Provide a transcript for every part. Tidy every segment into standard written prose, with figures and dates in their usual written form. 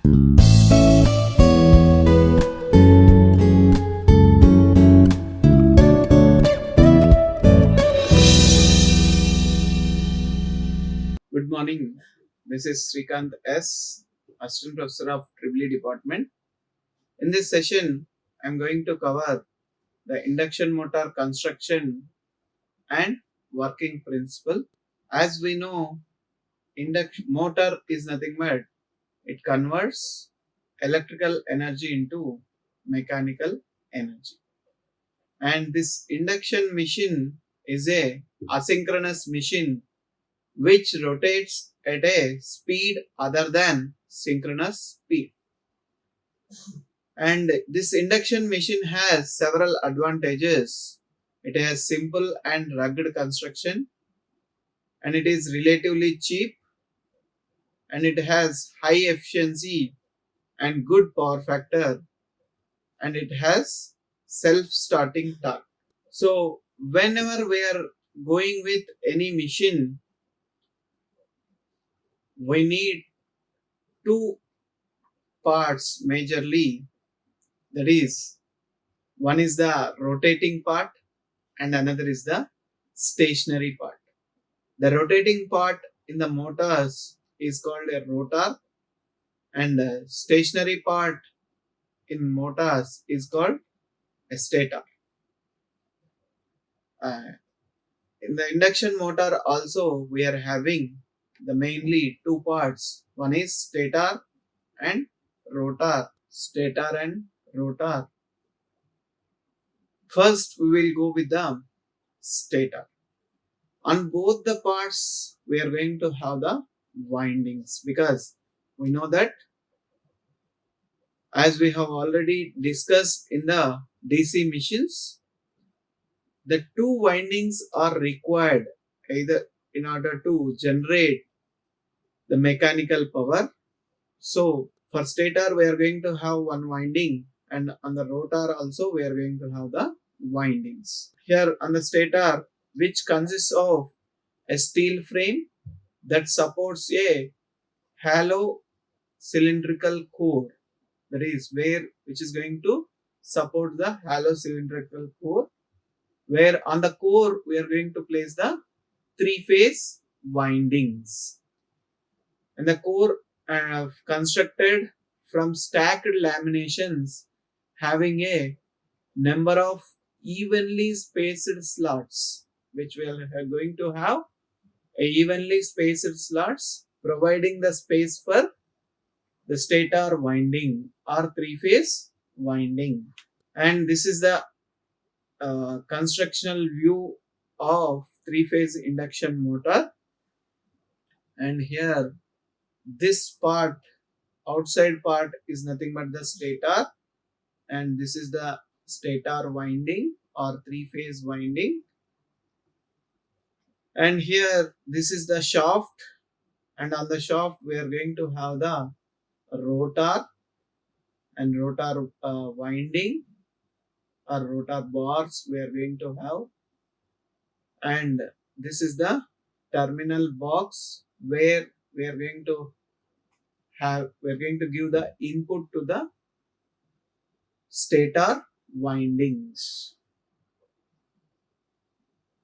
Good morning. This is Srikanth S, Assistant Professor of EEE Department. In this session, I am going to cover the induction motor construction and working principle. As we know, induction motor is nothing but it converts electrical energy into mechanical energy. And this induction machine is a asynchronous machine which rotates at a speed other than synchronous speed. And this induction machine has several advantages. It has simple and rugged construction, and it is relatively cheap, and it has high efficiency and good power factor, and it has self-starting torque. So whenever we are going with any machine, we need two parts majorly. That is, one is the rotating part and another is the stationary part. The rotating part in the motors is called a rotor, and the stationary part in motors is called a stator. In the induction motor also we are having the mainly two parts. One is stator and rotor. Stator and rotor. First we will go with the stator. On both the parts we are going to have the windings, because we know that, as we have already discussed in the DC machines, the two windings are required either in order to generate the mechanical power. So for stator we are going to have one winding, and on the rotor also we are going to have the windings. Here on the stator, which consists of a steel frame that supports a hollow cylindrical core, that is which is going to support the hollow cylindrical core, where on the core we are going to place the three-phase windings, and the core constructed from stacked laminations having a number of evenly spaced slots, which we are going to have a evenly spaced slots, providing the space for the stator winding or three-phase winding. And this is the constructional view of three-phase induction motor. And here this part, outside part, is nothing but the stator, and this is the stator winding or three-phase winding. And here this is the shaft, and on the shaft we are going to have the rotor and rotor winding or rotor bars we are going to have, and this is the terminal box where we are going to give the input to the stator windings.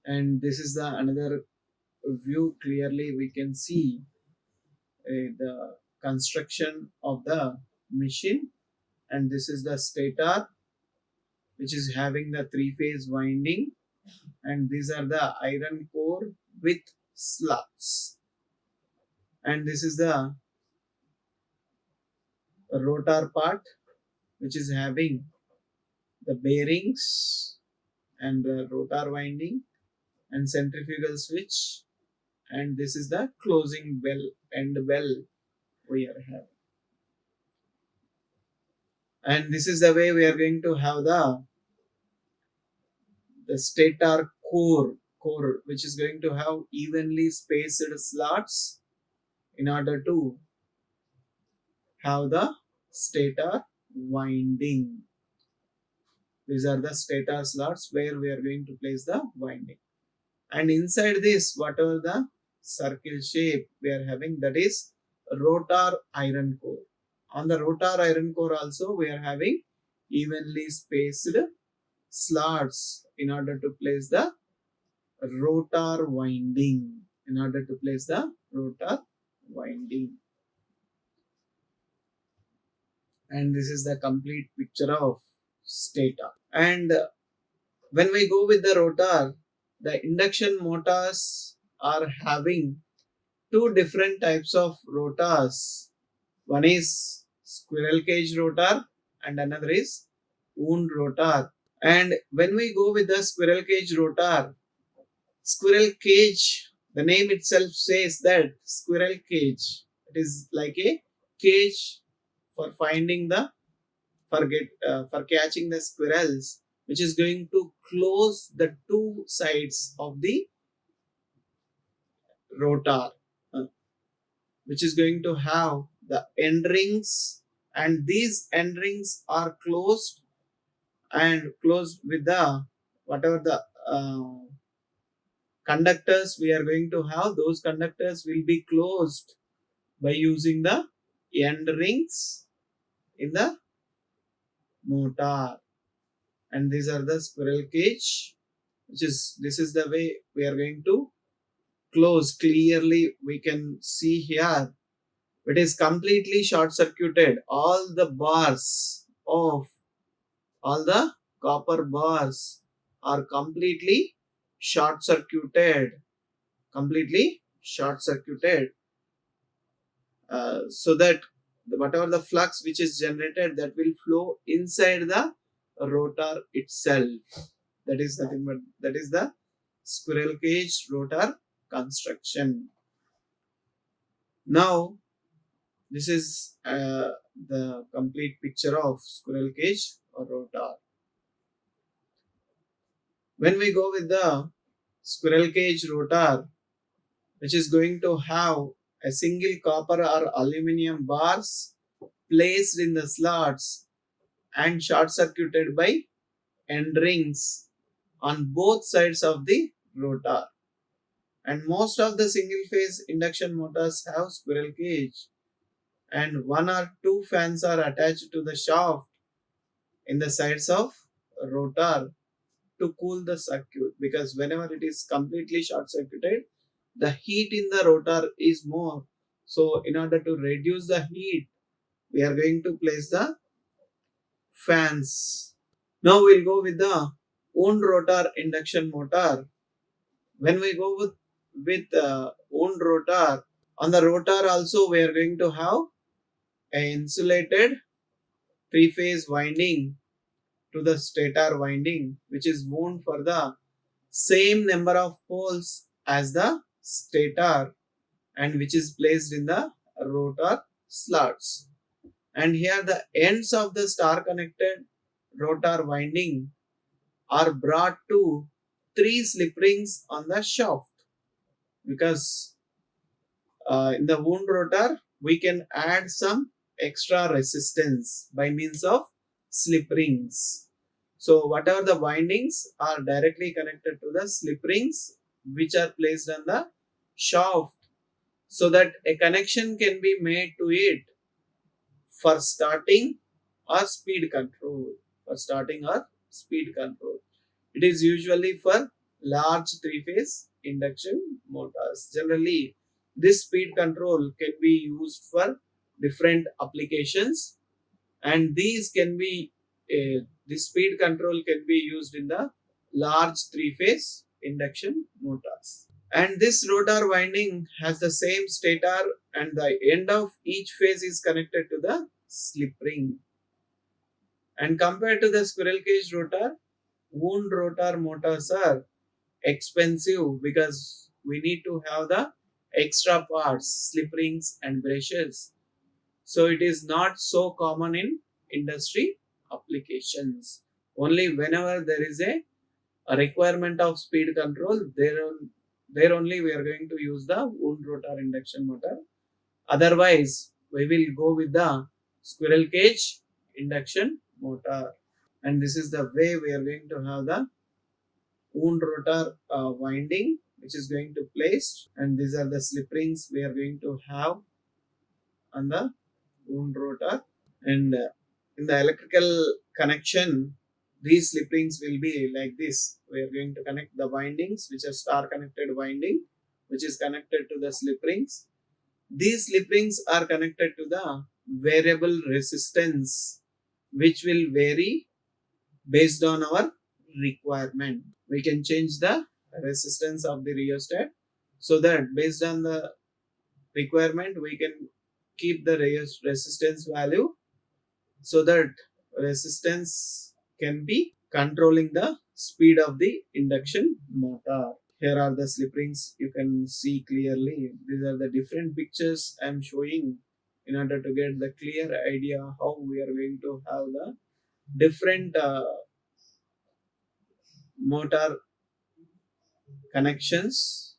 And this is the another view. Clearly we can see the construction of the machine, and this is the stator which is having the three-phase winding, and these are the iron core with slots, and this is the rotor part which is having the bearings and the rotor winding and centrifugal switch, and this is the closing bell and bell we are having. And this is the way we are going to have the stator core which is going to have evenly spaced slots in order to have the stator winding. These are the stator slots where we are going to place the winding, and inside this, whatever the circle shape we are having, that is rotor iron core on the rotor iron core also we are having evenly spaced slots in order to place the rotor winding. In order to place the rotor winding. And this is the complete picture of stator. And when we go with the rotor, the induction motors are having two different types of rotors. One is squirrel cage rotor and another is wound rotor. And when we go with the squirrel cage rotor, squirrel cage, the name itself says that squirrel cage. It is like a cage for finding the for catching the squirrels, which is going to close the two sides of the rotor, uh, which is going to have the end rings, and these end rings are closed and closed with the whatever the conductors we are going to have. Those conductors will be closed by using the end rings in the motor. And these are the squirrel cage, which is this is the way we are going to close. Clearly we can see here it is completely short circuited. All the bars of all the copper bars are completely short circuited, so that whatever the flux which is generated, that will flow inside the rotor itself. That is nothing but that is the squirrel cage rotor construction. Now this is the complete picture of squirrel cage or rotor. When we go with the squirrel cage rotor, which is going to have a single copper or aluminum bars placed in the slots and short circuited by end rings on both sides of the rotor. And most of the single phase induction motors have squirrel cage, and one or two fans are attached to the shaft in the sides of rotor to cool the circuit, because whenever it is completely short circuited, the heat in the rotor is more. So in order to reduce the heat, we are going to place the fans. Now we'll go with the wound rotor induction motor. When we go with wound rotor, on the rotor also we are going to have an insulated three-phase winding to the stator winding, which is wound for the same number of poles as the stator, and which is placed in the rotor slots. And here the ends of the star connected rotor winding are brought to three slip rings on the shaft, because in the wound rotor we can add some extra resistance by means of slip rings. So whatever the windings are directly connected to the slip rings which are placed on the shaft, so that a connection can be made to it for starting or speed control. For starting or speed control. It is usually for large three-phase induction motors. Generally, this speed control can be used for different applications, and these can be the speed control can be used in the large three-phase induction motors. And this rotor winding has the same stator, and the end of each phase is connected to the slip ring. And compared to the squirrel cage rotor, wound rotor motors are expensive, because we need to have the extra parts, slip rings and brushes. So it is not so common in industry applications. Only whenever there is a requirement of speed control, there only we are going to use the wound rotor induction motor. Otherwise, we will go with the squirrel cage induction motor. And this is the way we are going to have the wound rotor winding, which is going to place, and these are the slip rings we are going to have on the wound rotor And in the electrical connection, these slip rings will be like this. We are going to connect the windings, which are star connected winding, which is connected to the slip rings. These slip rings are connected to the variable resistance, which will vary based on our requirement. We can change the resistance of the rheostat, so that based on the requirement we can keep the resistance value, so that resistance can be controlling the speed of the induction motor. Here are the slip rings, you can see clearly. These are the different pictures I am showing in order to get the clear idea how we are going to have the different motor connections.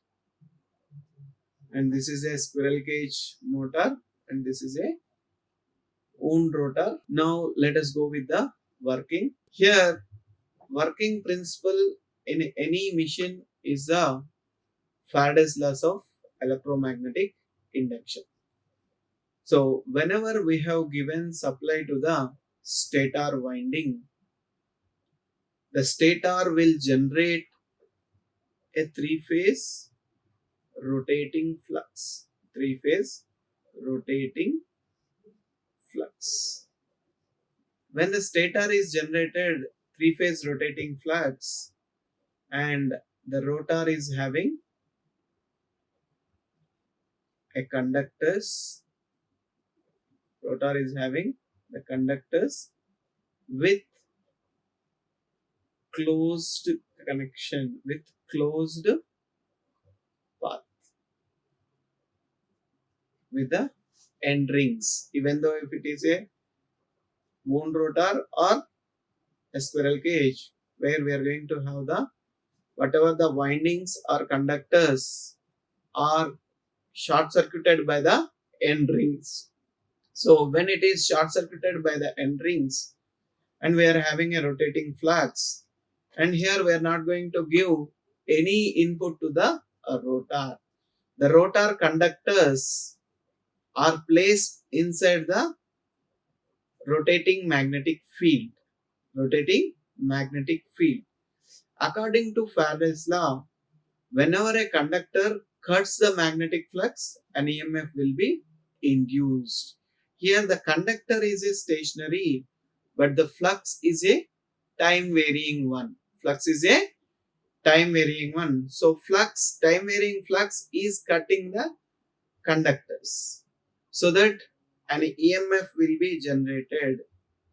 And this is a squirrel cage motor, and this is a wound rotor. Now let us go with the working. Here, working principle in any machine is the Faraday's laws of electromagnetic induction. So whenever we have given supply to the stator winding, the stator will generate a three-phase rotating flux. Three-phase rotating flux. When the stator is generated three-phase rotating flux and the a conductors, rotor is having the conductors with closed connection, with closed path, with the end rings. Even though if it is a wound rotor or a squirrel cage, where we are going to have the whatever the windings or conductors are short circuited by the end rings. So when it is short circuited by the end rings and we are having a rotating flux, and here we are not going to give any input to the rotor. The rotor conductors are placed inside the rotating magnetic field. Rotating magnetic field. According to Faraday's law, whenever a conductor cuts the magnetic flux, an EMF will be induced. Here the conductor is a stationary, but the flux is a time varying one. Flux is a time varying one. So time varying flux is cutting the conductors, so that an EMF will be generated.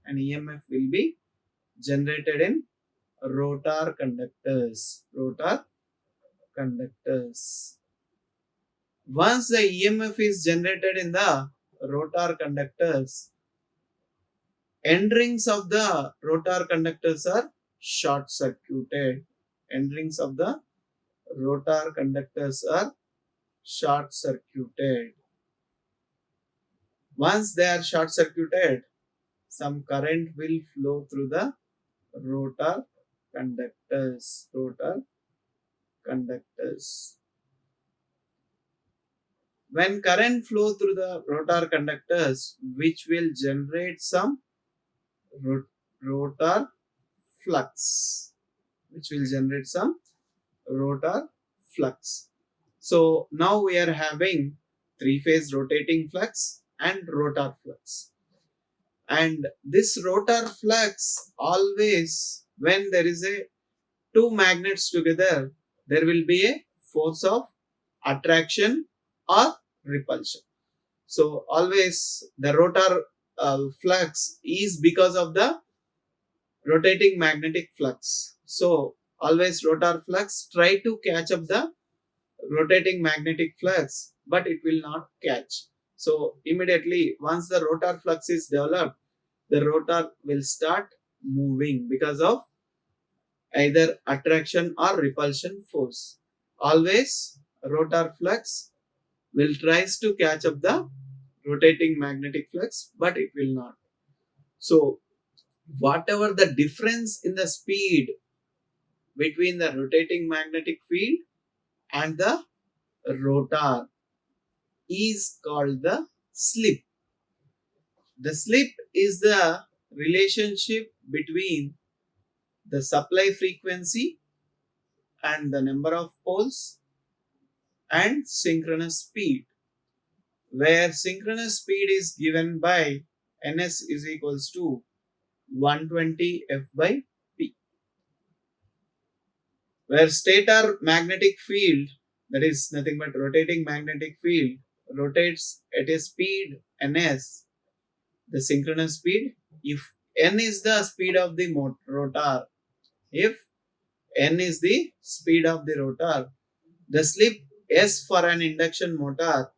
An EMF will be generated in rotor conductors. Rotor conductors. Once the EMF is generated in the rotor conductors, end rings of the rotor conductors are short circuited. End rings of the rotor conductors are short circuited. Once they are short circuited, some current will flow through the rotor conductors. Rotor conductors. When current flow through the rotor conductors, which will generate some rotor flux, which will generate some rotor flux. So now we are having three-phase rotating flux and rotor flux. And this rotor flux, always when there is a two magnets together, there will be a force of attraction or repulsion. So always the rotor flux is because of the rotating magnetic flux. So always rotor flux try to catch up the rotating magnetic flux, but it will not catch. So immediately once the rotor flux is developed, the rotor will start moving because of either attraction or repulsion force. Always rotor flux will tries to catch up the rotating magnetic flux, but it will not. So whatever the difference in the speed between the rotating magnetic field and the rotor is called the slip. The slip is the relationship between the supply frequency and the number of poles and synchronous speed, where synchronous speed is given by ns is equals to 120 f by p, where stator magnetic field, that is nothing but rotating magnetic field, rotates at a speed ns, the synchronous speed, if n is the speed of the rotor, if n is the speed of the rotor, the slip s for an induction motor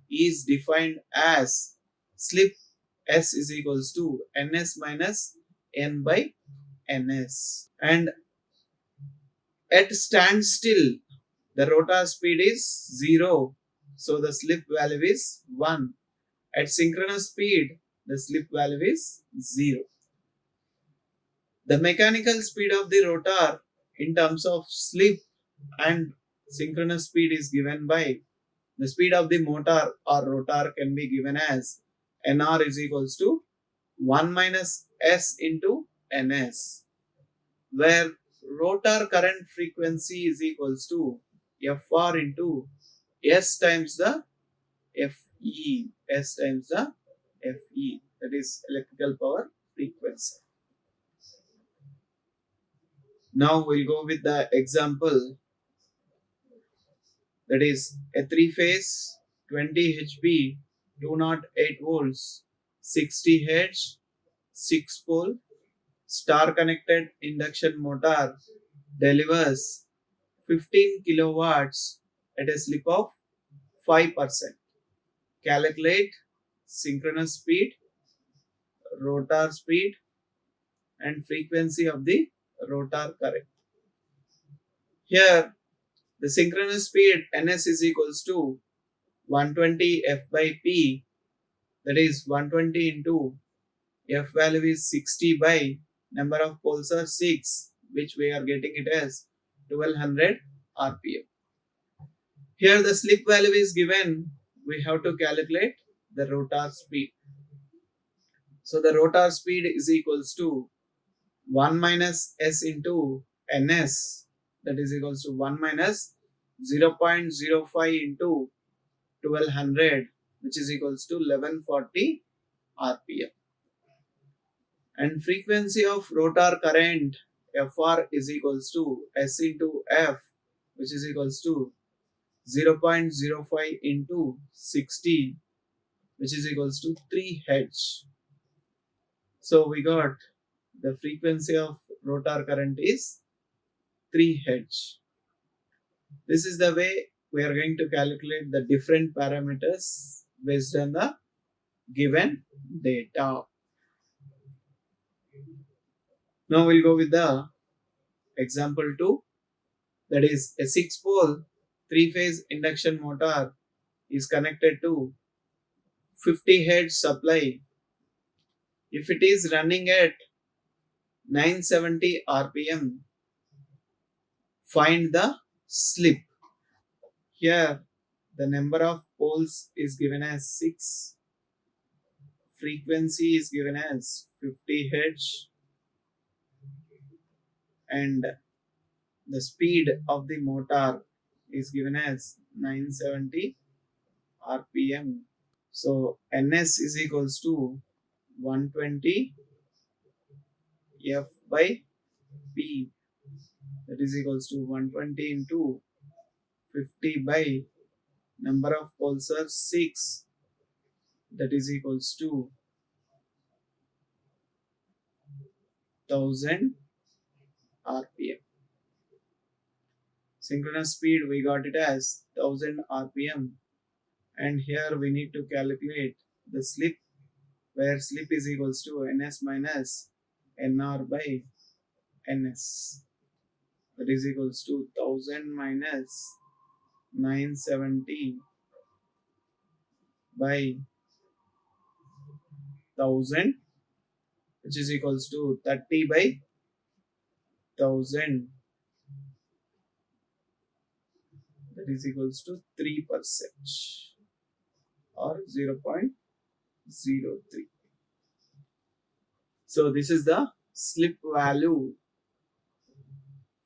is defined as slip s is equals to ns minus n by ns. And at standstill, the rotor speed is 0, so the slip value is 1. At synchronous speed, the slip value is 0. The mechanical speed of the rotor in terms of slip and synchronous speed is given by the speed of the motor or rotor can be given as nr is equals to 1 minus s into ns, where rotor current frequency is equals to fr into s times the fe, s times the fe, that is electrical power frequency. Now we'll go with the example, that is a 3-phase 20 HP 208 volts 60 Hz 6 pole star connected induction motor delivers 15 kilowatts at a slip of 5%. Calculate synchronous speed, rotor speed and frequency of the rotor current. Here the synchronous speed ns is equals to 120 f by p, that is 120 into f value is 60 by number of poles are 6, which we are getting it as 1200 rpm. Here the slip value is given, we have to calculate the rotor speed. So the rotor speed is equals to 1 minus s into ns, that is equals to 1 minus 0.05 into 1200, which is equals to 1140 rpm. And frequency of rotor current fr is equals to s into f, which is equals to 0.05 into 60, which is equals to 3 Hz. So we got the frequency of rotor current is 3 Hz. This is the way we are going to calculate the different parameters based on the given data. Now we'll go with the example 2, that is a 6-pole 3-phase induction motor is connected to 50 Hz supply. If it is running at 970 rpm, find the slip. Here the number of poles is given as 6, frequency is given as 50 Hz and the speed of the motor is given as 970 rpm. So ns is equals to 120 f by p, that is equals to 120 into 50 by number of poles are 6, that is equals to 1000 rpm. Synchronous speed we got it as 1000 rpm, and here we need to calculate the slip, where slip is equals to ns minus nr by ns, that is equals to 1000 minus 970 by 1000, which is equals to 30 by 1000, that is equals to 3% or 0.03. So this is the slip value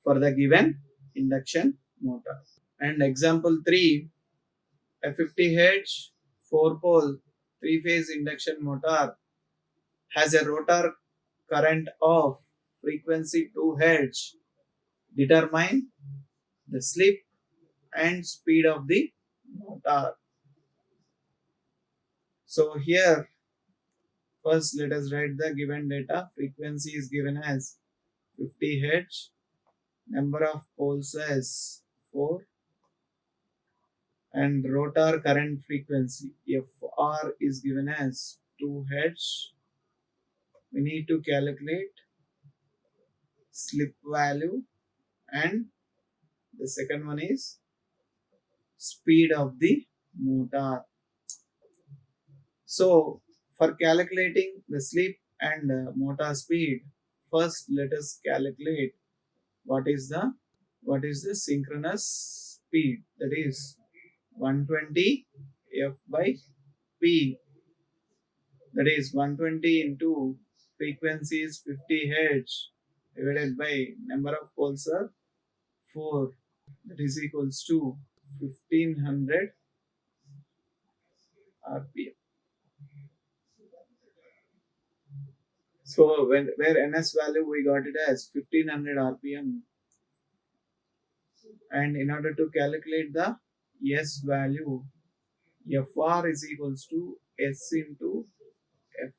for the given induction motor. And example 3, a 50 Hz 4 pole 3 phase induction motor has a rotor current of frequency 2 Hz. Determine the slip and speed of the motor. So here first let us write the given data. Frequency is given as 50 Hz, number of poles as 4, and rotor current frequency Fr is given as 2 Hz. We need to calculate slip value, and the second one is speed of the motor. So for calculating the slip and motor speed, first let us calculate what is the synchronous speed, that is 120 F by P, that is 120 into frequency is 50 Hz divided by number of poles are 4, that is equals to 1500 RPM. So where NS value we got it as 1500 RPM, and in order to calculate the S value, Fr is equals to S into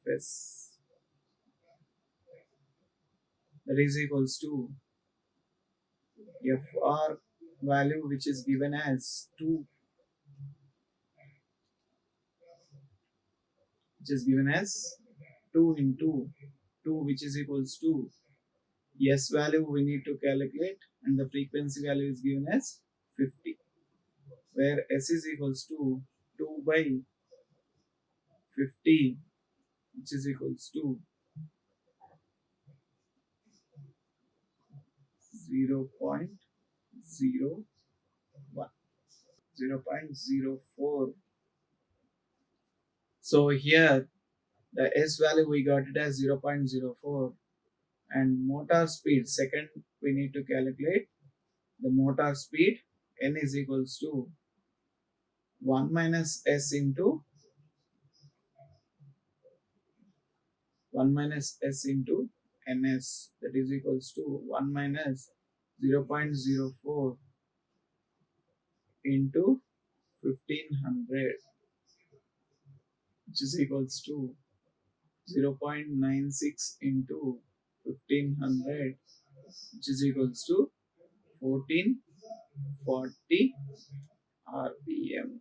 Fs, that is equals to Fr value which is given as 2, which is given as 2 into 2, which is equals to S value we need to calculate, and the frequency value is given as 50, where S is equals to 2 by 50, which is equals to 0.01, 0.04. So here the S value we got it as 0.04, and motor speed second we need to calculate the motor speed. N is equals to 1 minus S into 1 minus S into Ns, that is equals to 1 minus 0.04 into 1500, which is equals to 0.96 into 1500, which is equals to 1440 RPM.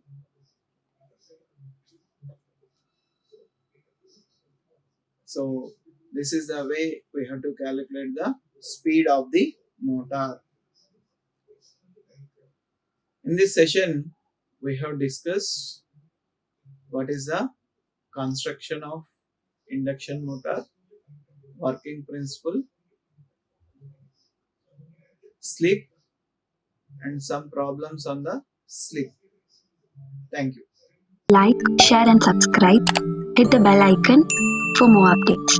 So this is the way we have to calculate the speed of the motor. In this session, we have discussed what is the construction of induction motor, working principle, slip, and some problems on the slip. Thank you. Like, share and subscribe. Hit the bell icon for more updates.